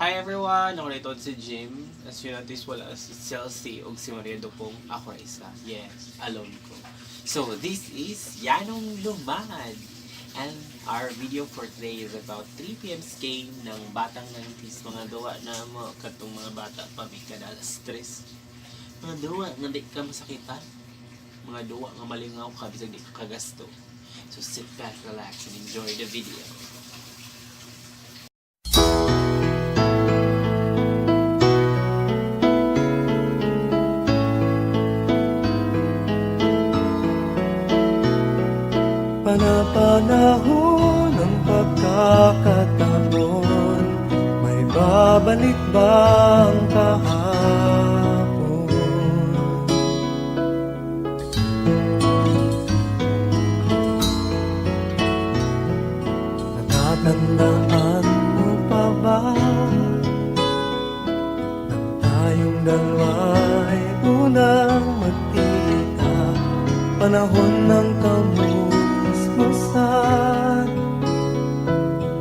Hi everyone! Ako na si Jim. As you notice, wala si Chelsea o si Maria Dupong. Ako na isa. Yes, alone ko. So, this is Yanong Lumad. And our video for today is about 3 p.m. game ng Batang 90s. Mga duwa na mo, katong mga bata pabikadala stress. Mga duwa nga di ka masakitan. Mga duwa nga malingaw ka bisag di ka kagasto. So sit back, relax, and enjoy the video. Panapanahon ng pagkakataon, may babalik bang kahapon? Natatandaan mo pa ba nang tayong dalawa'y unang magkita? Panahon ng kamusmusan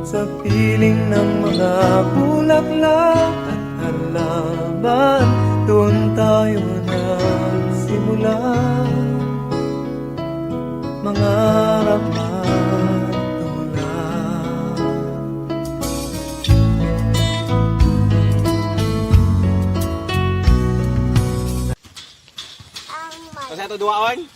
sa piling ng mga bulaklak at halaman, doon tayo nagsimula mangarap at tulad. Kasi ito duwaon?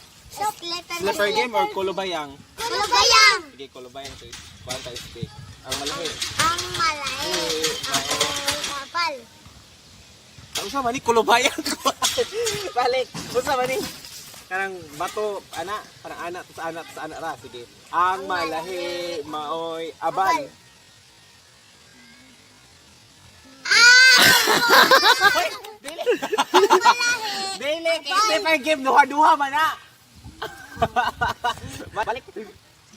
Slipper game or kulubayang? Kulubayang! Sige, kulubayang. So, parang tayo speak. Ang malaki. Ang malay. Ang kapal. Ang sa mani, kulubayang. Balik. Ang sa mani. Karang bato, parang anak, sa anak ra. Sige. Ang malahi, maoy, abal. Dili. Dili. Slipper game, duha-duha man na. Balik.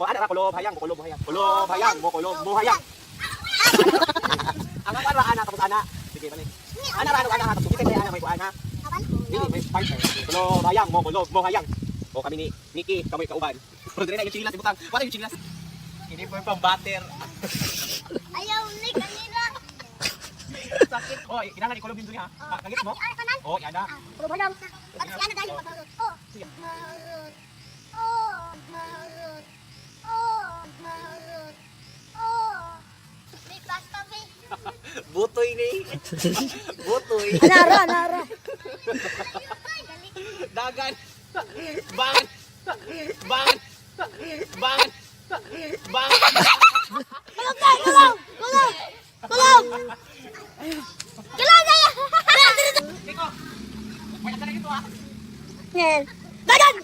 Ana ra kulob hayang, kulob hayang. Kulob hayang, mo hayang. Ang ano ra ana tapos ana. Sige balik. Ana ra ana tapos kita ana may kuana. Dili may partner. Kulob hayang, mo hayang. O kami ni Nikki, kami kauban. Pero dili na yung chilas ibutang. Wala yung chilas. Hindi po yung pang-batter. Ayaw ni kanina. Sakit. Oh, kinahanglan ikulob din ha. Kagit mo? Oh, yan na. Kulubulong. At si ana dahil matarot. Oh. Marot. Oh, marot. Oh, marot. Oh. May pasta ba? Butoy ni. Butoy. Nara. Dagan. Bangan. Bangan. Bangan. Bangan. Kulong! Kulong saya! Tiko. Wala ka na ito ha. Ngel. Dagan!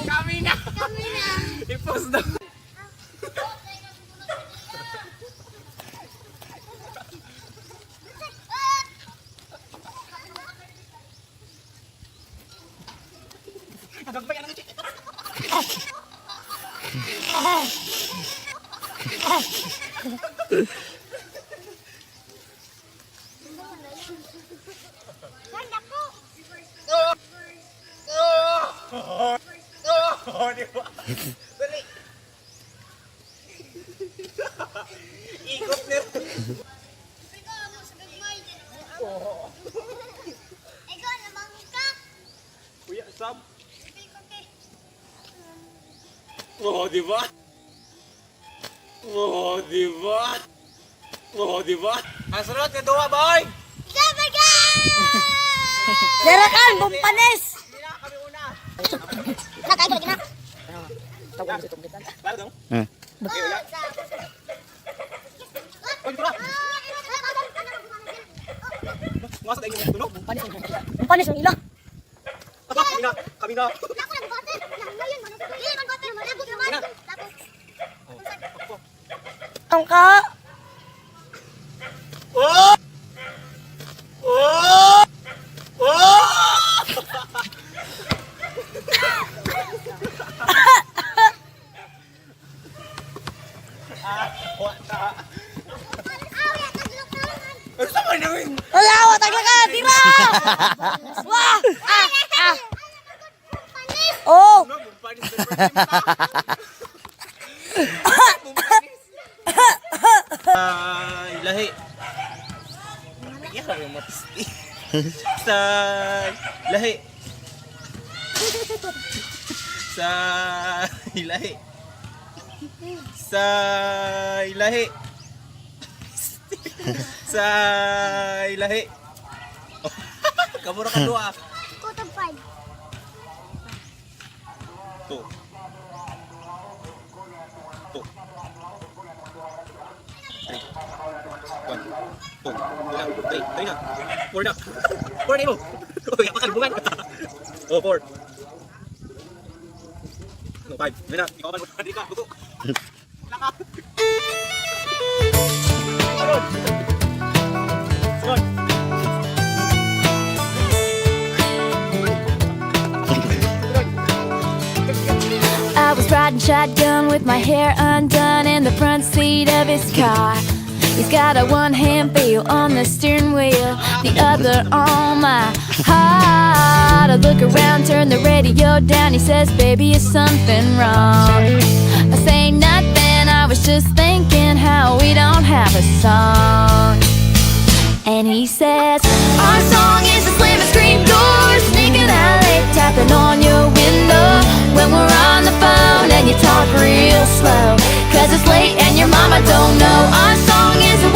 Kami na. I-post na. Nagagbayan ang ito. Oh, di ba? Dali. Ikot nila. Ikaw naman ka. Kuya, Sam. Oh, di ba? Oh, di ba? Oh, di ba? Ang sunod na duwa, boy! Darakan, bumpanes! Hindi na kami una. Nakay ka na. Bago dong? Okay, wala. Oh, dito na. Ngasad ay yung tulog. Bumpanes yung ilang. Kami na. Ang ka. Oh! Oh! Oh! Wala ako, taga ka, tira! Oh! Lahi. Iya, yung matisti. Sa lahi. Sa lahi. Sa lahi. Sa lahi. Kamura ka dua. Kutub 5. Tu. Tu. 3. 1. 2. 3 na. 4 na. 4 na mo. Uy, apa kalbungan? Oh, 4. No, 5. Mira, ikaw pa mo. Dito ka, buko. Laka. Sunod. Sunod. I was riding shotgun with my hair undone in the front seat of his car. He's got a one-hand feel on the steering wheel, the other on my heart. I look around, turn the radio down. He says, "Baby, is something wrong?" I say nothing, I was just thinking how we don't have a song. And he says, "Our song is a slam and scream door, sneaking out late, tapping on your window when we're on the phone and you talk real slow, 'cause it's late and your mama don't know. Our song is a